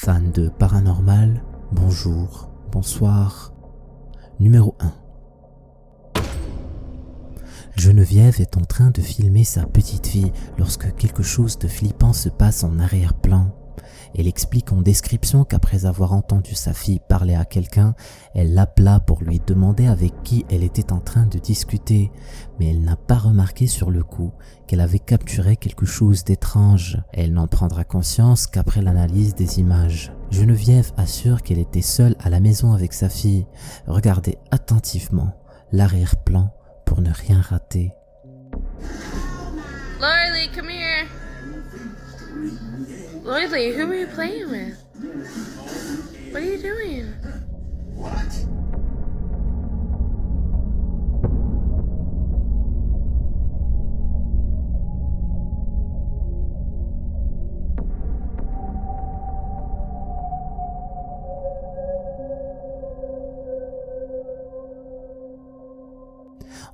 Fans de paranormal, bonjour, bonsoir. Numéro 1. Geneviève est en train de filmer sa petite fille lorsque quelque chose de flippant se passe en arrière-plan. Elle explique en description qu'après avoir entendu sa fille parler à quelqu'un, elle l'appela pour lui demander avec qui elle était en train de discuter, mais elle n'a pas remarqué sur le coup qu'elle avait capturé quelque chose d'étrange. Elle n'en prendra conscience qu'après l'analyse des images. Geneviève assure qu'elle était seule à la maison avec sa fille. Regardez attentivement l'arrière-plan pour ne rien rater. Lorelei, come here. Lorelei, who are you playing with? What are you doing? What?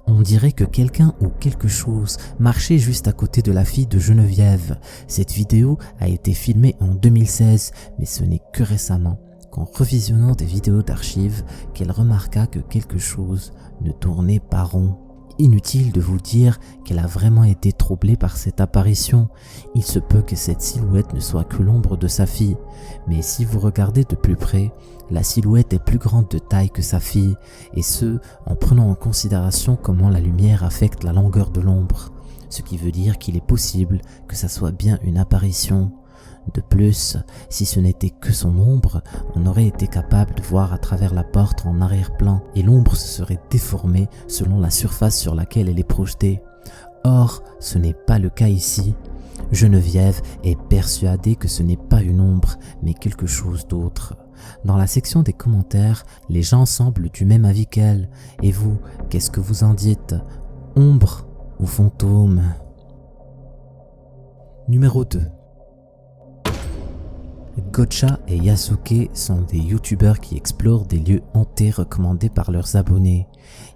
On dirait que quelqu'un ou quelque chose marchait juste à côté de la fille de Geneviève. Cette vidéo a été filmée en 2016, mais ce n'est que récemment, qu'en revisionnant des vidéos d'archives, qu'elle remarqua que quelque chose ne tournait pas rond. Inutile de vous dire qu'elle a vraiment été troublée par cette apparition. Il se peut que cette silhouette ne soit que l'ombre de sa fille, mais si vous regardez de plus près, la silhouette est plus grande de taille que sa fille, et ce, en prenant en considération comment la lumière affecte la longueur de l'ombre, ce qui veut dire qu'il est possible que ça soit bien une apparition. De plus, si ce n'était que son ombre, on aurait été capable de voir à travers la porte en arrière-plan et l'ombre se serait déformée selon la surface sur laquelle elle est projetée. Or, ce n'est pas le cas ici. Geneviève est persuadée que ce n'est pas une ombre, mais quelque chose d'autre. Dans la section des commentaires, les gens semblent du même avis qu'elle. Et vous, qu'est-ce que vous en dites? Ombre ou fantôme? Numéro 2. Gotcha et Yasuke sont des youtubeurs qui explorent des lieux hantés recommandés par leurs abonnés.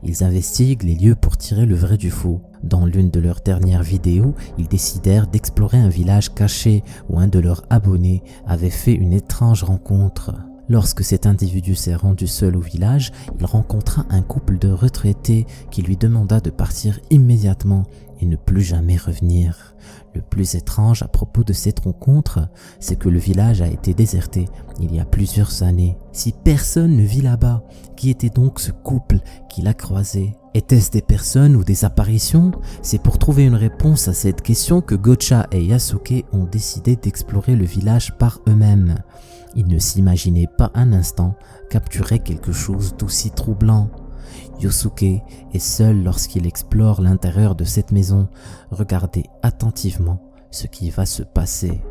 Ils investiguent les lieux pour tirer le vrai du faux. Dans l'une de leurs dernières vidéos, ils décidèrent d'explorer un village caché où un de leurs abonnés avait fait une étrange rencontre. Lorsque cet individu s'est rendu seul au village, il rencontra un couple de retraités qui lui demanda de partir immédiatement et ne plus jamais revenir. Le plus étrange à propos de cette rencontre, c'est que le village a été déserté il y a plusieurs années. Si personne ne vit là-bas, qui était donc ce couple qui l'a croisé? Était-ce des personnes ou des apparitions? C'est pour trouver une réponse à cette question que Gotcha et Yasuke ont décidé d'explorer le village par eux-mêmes. Ils ne s'imaginaient pas un instant capturer quelque chose d'aussi troublant. Yosuke est seul lorsqu'il explore l'intérieur de cette maison. Regardez attentivement ce qui va se passer.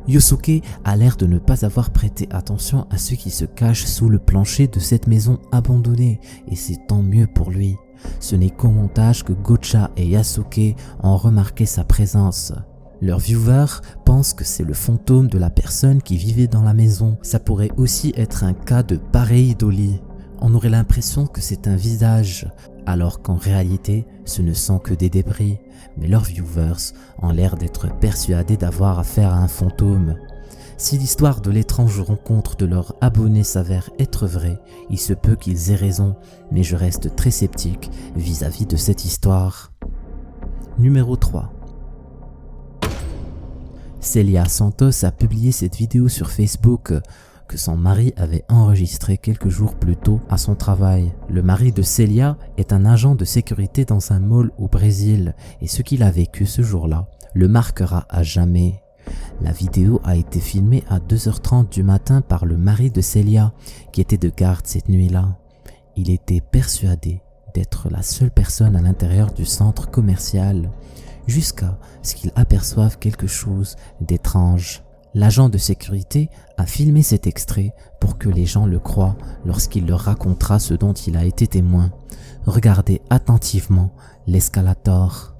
Yosuke a l'air de ne pas avoir prêté attention à ce qui se cache sous le plancher de cette maison abandonnée, et c'est tant mieux pour lui. Ce n'est qu'au montage que Gotcha et Yasuke ont remarqué sa présence. Leurs viewers pensent que c'est le fantôme de la personne qui vivait dans la maison. Ça pourrait aussi être un cas de pareidolie. On aurait l'impression que c'est un visage, alors qu'en réalité, ce ne sont que des débris. Mais leurs viewers ont l'air d'être persuadés d'avoir affaire à un fantôme. Si l'histoire de l'étrange rencontre de leurs abonnés s'avère être vraie, il se peut qu'ils aient raison, mais je reste très sceptique vis-à-vis de cette histoire. Numéro 3. Celia Santos a publié cette vidéo sur Facebook que son mari avait enregistrée quelques jours plus tôt à son travail. Le mari de Celia est un agent de sécurité dans un mall au Brésil et ce qu'il a vécu ce jour-là le marquera à jamais. La vidéo a été filmée à 2h30 du matin par le mari de Celia qui était de garde cette nuit-là. Il était persuadé d'être la seule personne à l'intérieur du centre commercial, jusqu'à ce qu'il aperçoive quelque chose d'étrange. L'agent de sécurité a filmé cet extrait pour que les gens le croient lorsqu'il leur racontera ce dont il a été témoin. Regardez attentivement l'escalator.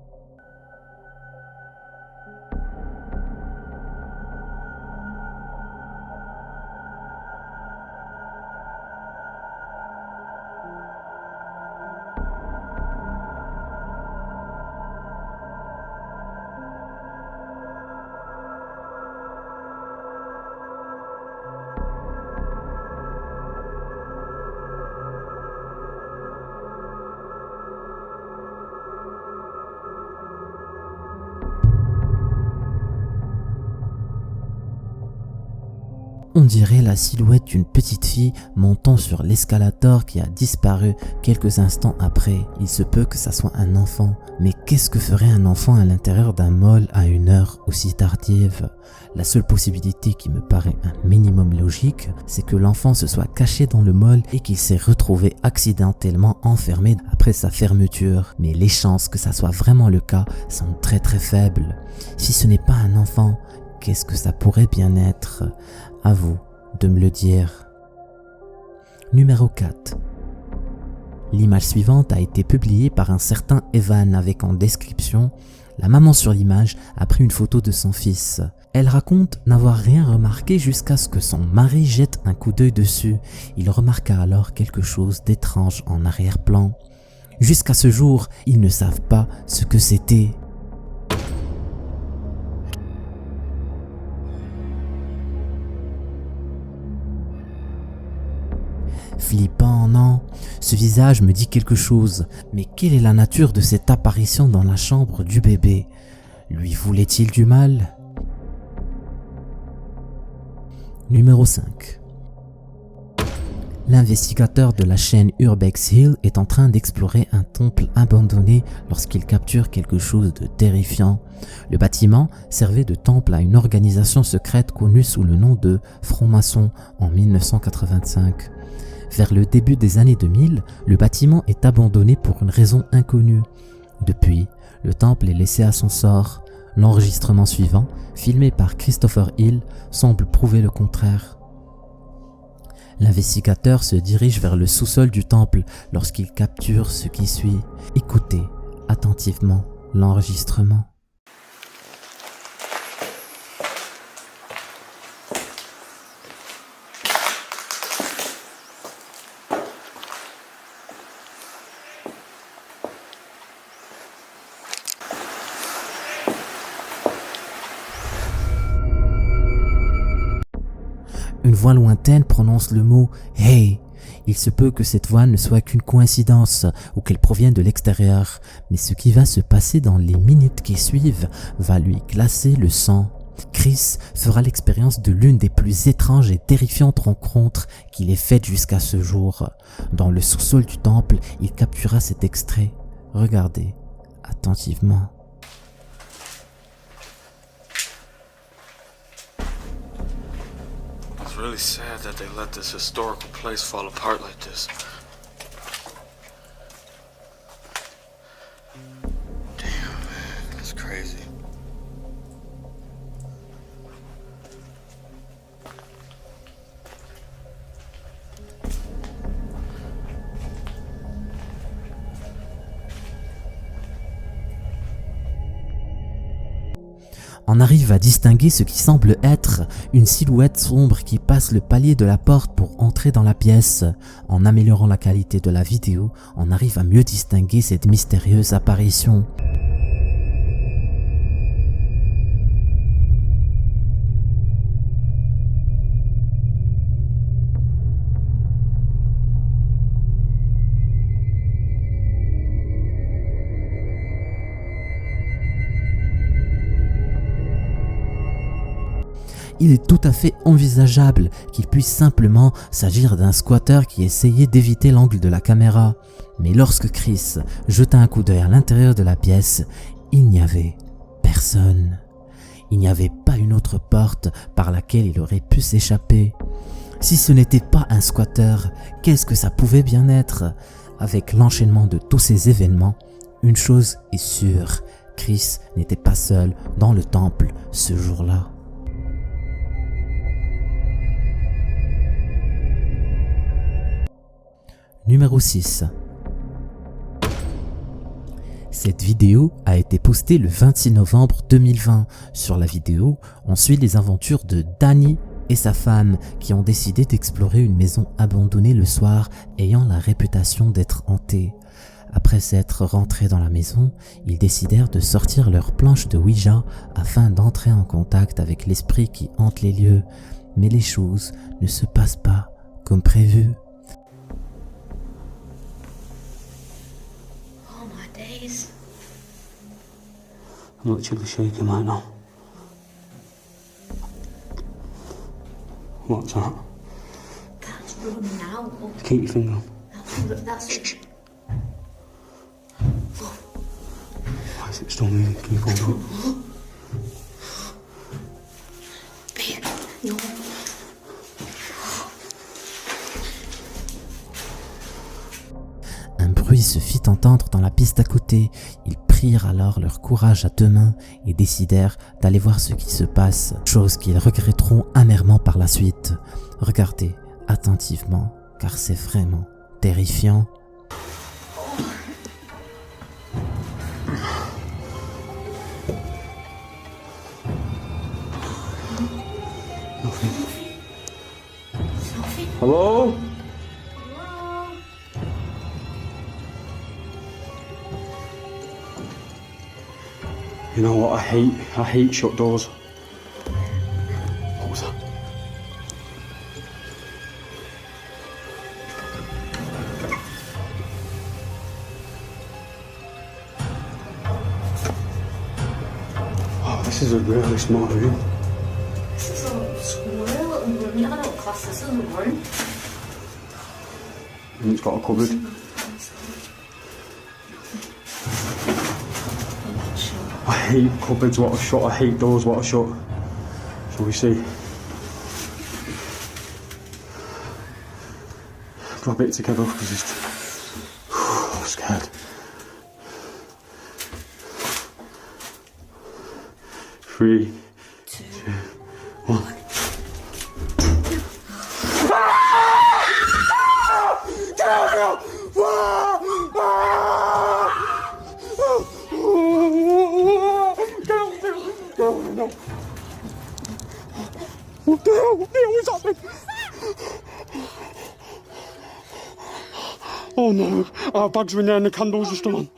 On dirait la silhouette d'une petite fille montant sur l'escalator qui a disparu quelques instants après. Il se peut que ça soit un enfant, mais qu'est-ce que ferait un enfant à l'intérieur d'un mall à une heure aussi tardive? La seule possibilité qui me paraît un minimum logique, c'est que l'enfant se soit caché dans le mall et qu'il s'est retrouvé accidentellement enfermé après sa fermeture. Mais les chances que ça soit vraiment le cas sont très faibles. Si ce n'est pas un enfant, qu'est-ce que ça pourrait bien être? À vous de me le dire. Numéro 4. L'image suivante a été publiée par un certain Evan avec en description « La maman sur l'image a pris une photo de son fils. Elle raconte n'avoir rien remarqué jusqu'à ce que son mari jette un coup d'œil dessus. Il remarqua alors quelque chose d'étrange en arrière-plan. Jusqu'à ce jour, ils ne savent pas ce que c'était. » Flippant, non? Ce visage me dit quelque chose, mais quelle est la nature de cette apparition dans la chambre du bébé? Lui voulait-il du mal? Numéro 5. L'investigateur de la chaîne Urbex Hill est en train d'explorer un temple abandonné lorsqu'il capture quelque chose de terrifiant. Le bâtiment servait de temple à une organisation secrète connue sous le nom de francs-maçons en 1985. Vers le début des années 2000, le bâtiment est abandonné pour une raison inconnue. Depuis, le temple est laissé à son sort. L'enregistrement suivant, filmé par Christopher Hill, semble prouver le contraire. L'investigateur se dirige vers le sous-sol du temple lorsqu'il capture ce qui suit. Écoutez attentivement l'enregistrement. Une voix lointaine prononce le mot « Hey ». Il se peut que cette voix ne soit qu'une coïncidence ou qu'elle provienne de l'extérieur, mais ce qui va se passer dans les minutes qui suivent va lui glacer le sang. Chris fera l'expérience de l'une des plus étranges et terrifiantes rencontres qu'il ait faites jusqu'à ce jour. Dans le sous-sol du temple, il captura cet extrait. Regardez attentivement. It's really sad that they let this historical place fall apart like this. Damn, man, that's crazy. On arrive à distinguer ce qui semble être une silhouette sombre qui passe le palier de la porte pour entrer dans la pièce. En améliorant la qualité de la vidéo, on arrive à mieux distinguer cette mystérieuse apparition. Il est tout à fait envisageable qu'il puisse simplement s'agir d'un squatteur qui essayait d'éviter l'angle de la caméra. Mais lorsque Chris jeta un coup d'œil à l'intérieur de la pièce, il n'y avait personne. Il n'y avait pas une autre porte par laquelle il aurait pu s'échapper. Si ce n'était pas un squatteur, qu'est-ce que ça pouvait bien être? Avec l'enchaînement de tous ces événements, une chose est sûre, Chris n'était pas seul dans le temple ce jour-là. Numéro 6. Cette vidéo a été postée le 26 novembre 2020. Sur la vidéo, on suit les aventures de Danny et sa femme qui ont décidé d'explorer une maison abandonnée le soir ayant la réputation d'être hantée. Après s'être rentrés dans la maison, ils décidèrent de sortir leur planche de Ouija afin d'entrer en contact avec l'esprit qui hante les lieux. Mais les choses ne se passent pas comme prévu. Oh my days. I'm literally shaking right now. What's that? That's running out. Keep your finger on. That's it. Why is it still moving? Can you hold it? Babe, no. Un bruit se fit entendre dans la piste à côté. Ils prirent alors leur courage à deux mains et décidèrent d'aller voir ce qui se passe, chose qu'ils regretteront amèrement par la suite. Regardez attentivement, car c'est vraiment terrifiant. Hello? You know what I hate shut doors. What was that? Oh, this is a really smart room. This is a small little room. I don't class this as a room. And it's got a cupboard. I hate cupboards what are shut, I hate doors what are shut. Shall we see? Grab it together because it's I'm scared. 3, 2, 1. What the hell is happening? Oh no, our bags are in there and the candles are still on.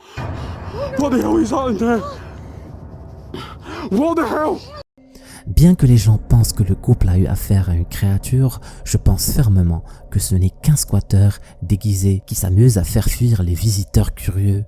What the hell is that in there? What the hell? Bien que les gens pensent que le couple a eu affaire à une créature, je pense fermement que ce n'est qu'un squatteur déguisé qui s'amuse à faire fuir les visiteurs curieux.